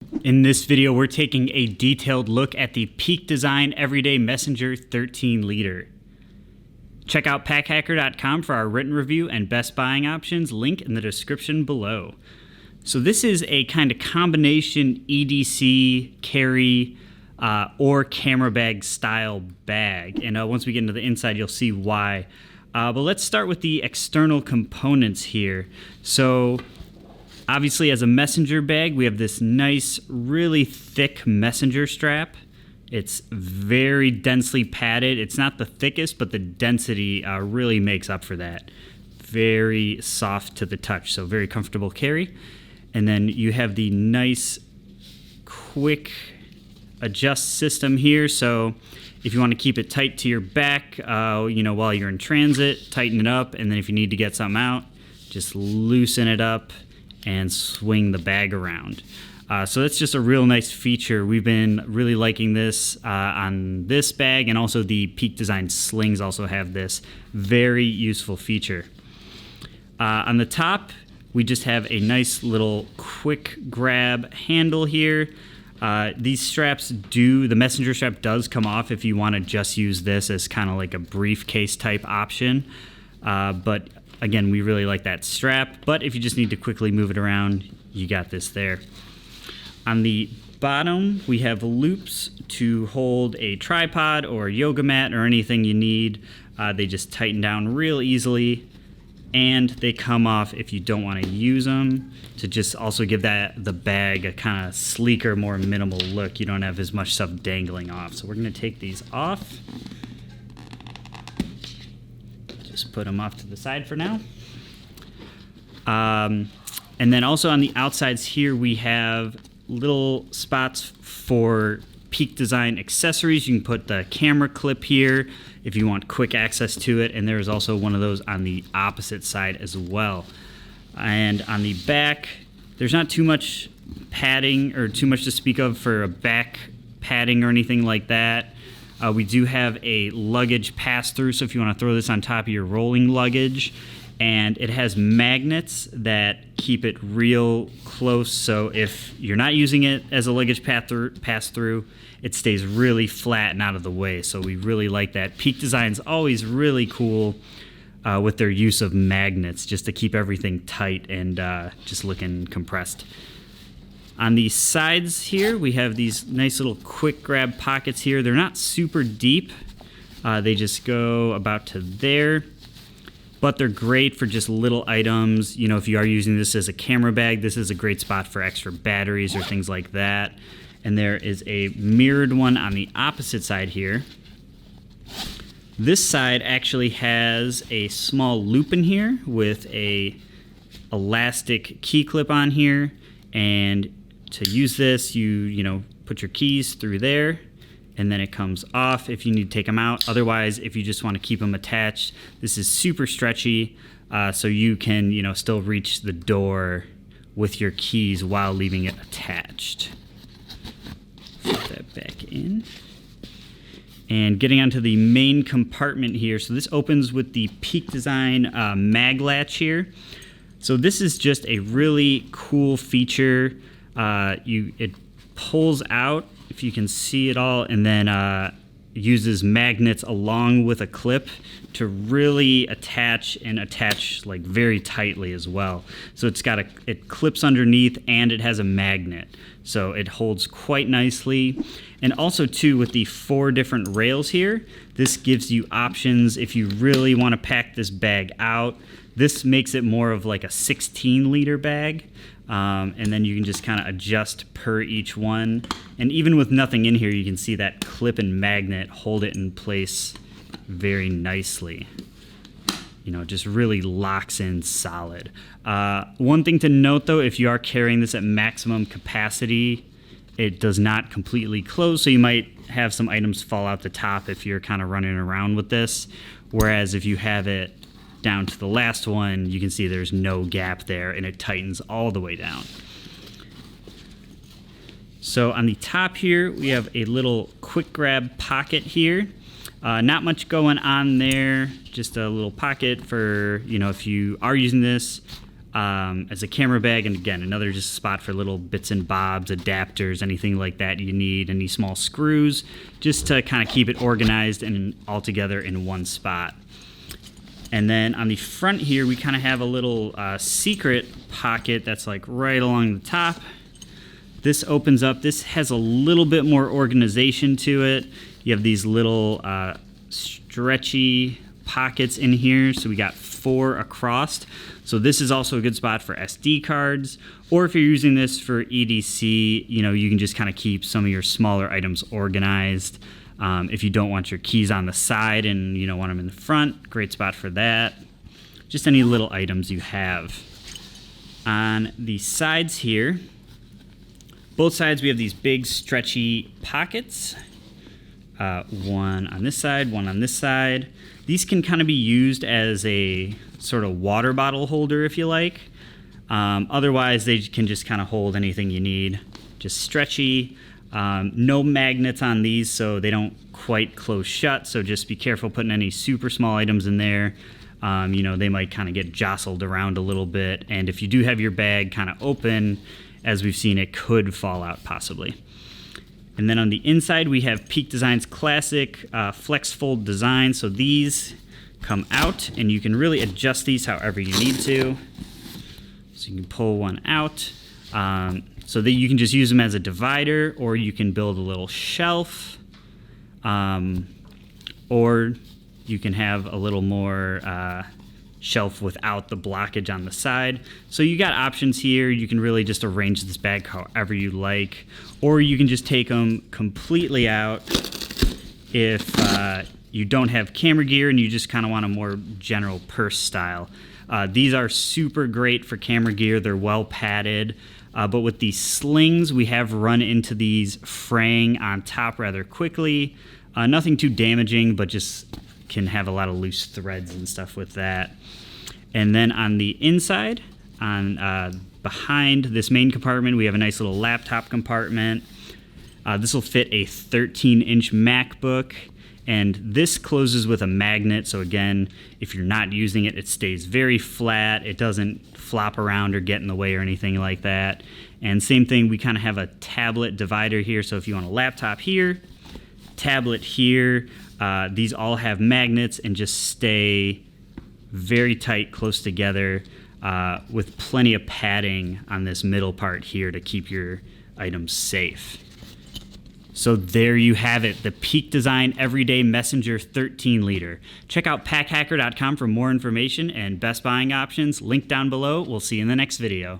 In this video, we're taking a detailed look at the Peak Design Everyday Messenger 13 liter. Check out packhacker.com for our written review and best buying options, link in the description below. So this is a kind of combination EDC, carry, or camera bag style bag. And once we get into the inside, you'll see why. But let's start with the external components here. So obviously, as a messenger bag, we have this nice, really thick messenger strap. It's very densely padded. It's not the thickest, but the density really makes up for that. Very soft to the touch, so very comfortable carry. And then you have the nice, quick adjust system here. So if you want to keep it tight to your back, while you're in transit, tighten it up. And then if you need to get something out, just loosen it up and swing the bag around. So that's just a real nice feature. We've been really liking this on this bag, and also the Peak Design slings also have this very useful feature. On the top, we just have a nice little quick grab handle here. These straps the messenger strap does come off if you want to just use this as kind of like a briefcase type option. But again, we really like that strap, but if you just need to quickly move it around, you got this there. On the bottom, we have loops to hold a tripod or a yoga mat or anything you need. They just tighten down real easily, and they come off if you don't want to use them, to just also give the bag a kind of sleeker, more minimal look. You don't have as much stuff dangling off. So we're going to take these off. Just put them off to the side for now. And then also on the outsides here, we have little spots for Peak Design accessories. You can put the camera clip here if you want quick access to it, and there's also one of those on the opposite side as well. And on the back, there's not too much padding or too much to speak of for a back padding or anything like that. We do have a luggage pass-through, so if you want to throw this on top of your rolling luggage, and it has magnets that keep it real close, so if you're not using it as a luggage pass-through, it stays really flat and out of the way. So we really like that. Peak Design's always really cool with their use of magnets, just to keep everything tight and just looking compressed. On the sides here, we have these nice little quick grab pockets here. They're not super deep. They just go about to there. But they're great for just little items. If you are using this as a camera bag, this is a great spot for extra batteries or things like that. And there is a mirrored one on the opposite side here. This side actually has a small loop in here with a elastic key clip on here. And to use this, you put your keys through there, and then it comes off if you need to take them out. Otherwise, if you just want to keep them attached, this is super stretchy, so you can still reach the door with your keys while leaving it attached. Put that back in. And getting onto the main compartment here. So this opens with the Peak Design mag latch here. So this is just a really cool feature. It pulls out, if you can see it all, and then uses magnets along with a clip to really attach like very tightly as well. So it clips underneath, and it has a magnet, so it holds quite nicely. And also too, with the 4 different rails here, this gives you options if you really want to pack this bag out. This makes it more of like a 16-liter bag. And then you can just kind of adjust per each one. And even with nothing in here, you can see that clip and magnet hold it in place very nicely. It just really locks in solid. One thing to note though, if you are carrying this at maximum capacity, it does not completely close, so you might have some items fall out the top if you're kind of running around with this. Whereas if you have it down to the last one, you can see there's no gap there, and it tightens all the way down. So on the top here, we have a little quick grab pocket here. Not much going on there, just a little pocket for, if you are using this as a camera bag, and again, another just spot for little bits and bobs, adapters, anything like that you need, any small screws, just to kind of keep it organized and all together in one spot. And then on the front here, we kind of have a little secret pocket that's like right along the top. This opens up. This has a little bit more organization to it. You have these little stretchy pockets in here. So we got 4 across. So this is also a good spot for SD cards. Or if you're using this for EDC, you know, you can just kind of keep some of your smaller items organized. If you don't want your keys on the side and you don't want them in the front, great spot for that. Just any little items you have. On the sides here, both sides we have these big stretchy pockets. One on this side, one on this side. These can kind of be used as a sort of water bottle holder if you like. Otherwise, they can just kind of hold anything you need. Just stretchy. No magnets on these, so they don't quite close shut, so just be careful putting any super small items in there. You know, they might kind of get jostled around a little bit, and if you do have your bag kind of open, as we've seen, it could fall out possibly. And then on the inside, we have Peak Design's classic flex fold design, so these come out, and you can really adjust these however you need to. So you can pull one out. So that you can just use them as a divider, or you can build a little shelf, or you can have a little more shelf without the blockage on the side. So you got options here. You can really just arrange this bag however you like, or you can just take them completely out if you don't have camera gear and you just kind of want a more general purse style. These are super great for camera gear. They're well padded. But with these slings, we have run into these fraying on top rather quickly. Nothing too damaging, but just can have a lot of loose threads and stuff with that. And then on the inside, on behind this main compartment, we have a nice little laptop compartment. This will fit a 13-inch MacBook. And this closes with a magnet, so again, if you're not using it, it stays very flat. It doesn't flop around or get in the way or anything like that. And same thing, we kind of have a tablet divider here, so if you want a laptop here, tablet here, these all have magnets and just stay very tight, close together, with plenty of padding on this middle part here to keep your items safe. So there you have it, the Peak Design Everyday Messenger 13 liter. Check out packhacker.com for more information and best buying options. Link down below. We'll see you in the next video.